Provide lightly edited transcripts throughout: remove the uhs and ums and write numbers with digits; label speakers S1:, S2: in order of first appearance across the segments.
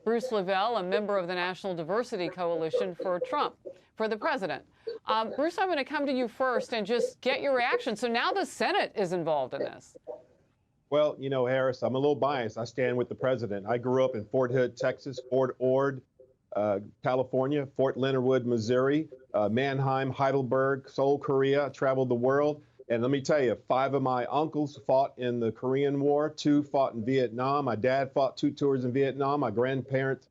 S1: Bruce LeVell, a member of the National Diversity Coalition for Trump, for the president. Bruce, I'm going to come to you first and just get your reaction. So now the Senate is involved in this.
S2: Well, you know, Harris, I'm a little biased. I stand with the president. I grew up in Fort Hood, Texas, Fort Ord, California, Fort Leonard Wood, Missouri, Mannheim, Heidelberg, Seoul, Korea. I traveled the world. And let me tell you, 5 of my uncles fought in the Korean War, 2 fought in Vietnam. My dad fought 2 tours in Vietnam. My grandparents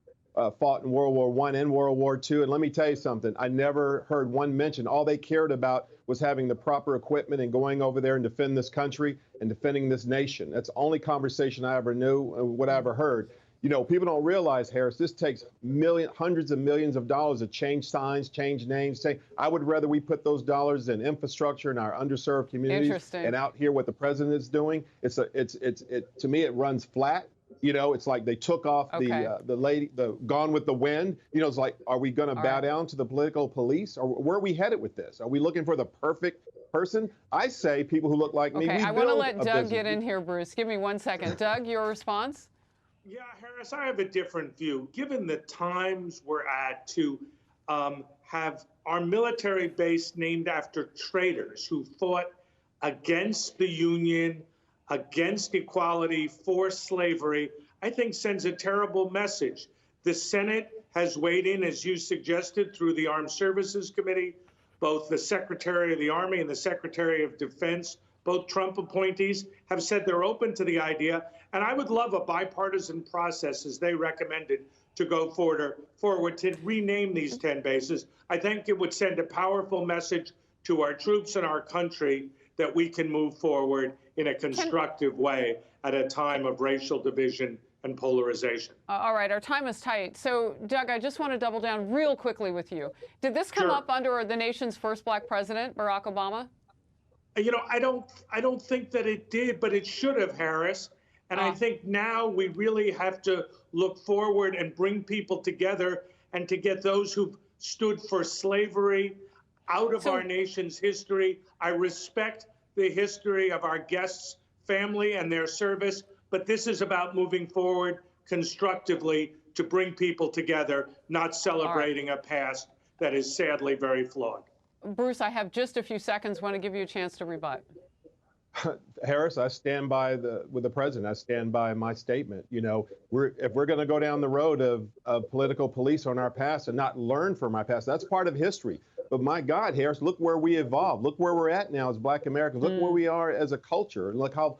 S2: fought in World War I and World War II. And let me tell you something, I never heard one mention. All they cared about was having the proper equipment and going over there and defend this country and defending this nation. That's the only conversation I ever knew, what I ever heard. You know, people don't realize, Harris, this takes hundreds of millions of dollars to change signs, change names. I would rather we put those dollars in infrastructure in our underserved communities and out here what the president is doing. To me, it runs flat. You know, it's like they took off the Gone with the Wind. You know, it's like, are we going to bow down to the political police? Or where are we headed with this? Are we looking for the perfect person? I say people who look like me.
S1: I want to let Doug get in here, Bruce. Give me 1 second. Doug, your response?
S3: Yeah, Harris, I have a different view. Given the times we're at, to have our military base named after traitors who fought against the Union, against equality, for slavery, I think sends a terrible message. The Senate has weighed in, as you suggested, through the Armed Services Committee. Both the Secretary of the Army and the Secretary of Defense, both Trump appointees, have said they're open to the idea. And I would love a bipartisan process, as they recommended, to go forward to rename these 10 bases. I think it would send a powerful message to our troops and our country that we can move forward in a constructive way at a time of racial division and polarization.
S1: All right, our time is tight. So, Doug, I just want to double down real quickly with you. Did this come up under the nation's first black president, Barack Obama?
S3: You know, I don't think that it did, but it should have, Harris. And I think now we really have to look forward and bring people together and to get those who've stood for slavery out of our nation's history. I respect the history of our guests' family and their service, but this is about moving forward constructively to bring people together, not celebrating a past that is sadly very flawed.
S1: Bruce, I have just a few seconds. Want to give you a chance to rebut.
S2: Harris, I stand with the president. I stand by my statement. You know, if we're going to go down the road of political police on our past and not learn from our past, that's part of history. But my God, Harris, look where we evolved. Look where we're at now as Black Americans. Look where we are as a culture, and look how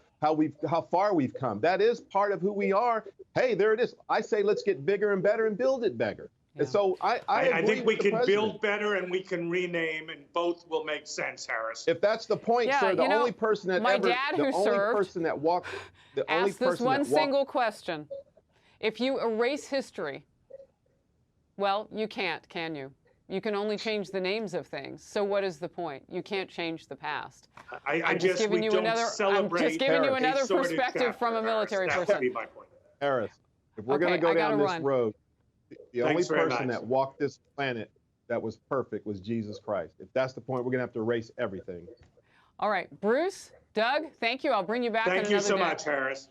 S2: far we've come. That is part of who we are. Hey, there it is. I say let's get bigger and better and build it bigger. And so I
S3: think we can build better and we can rename, and both will make sense, Harris.
S2: If that's the point, sir, the only person that
S1: asked this one single question. If you erase history, well, you can't, can you? You can only change the names of things. So what is the point? You can't change the past.
S3: I'm just giving you another
S1: perspective from a military person.
S3: That would be my point.
S2: Harris, if we're going to go down this road, the only person that walked this planet that was perfect was Jesus Christ. If that's the point, we're going to have to erase everything.
S1: All right, Bruce, Doug, thank you. I'll bring you back.
S3: Thank you so much, Harris.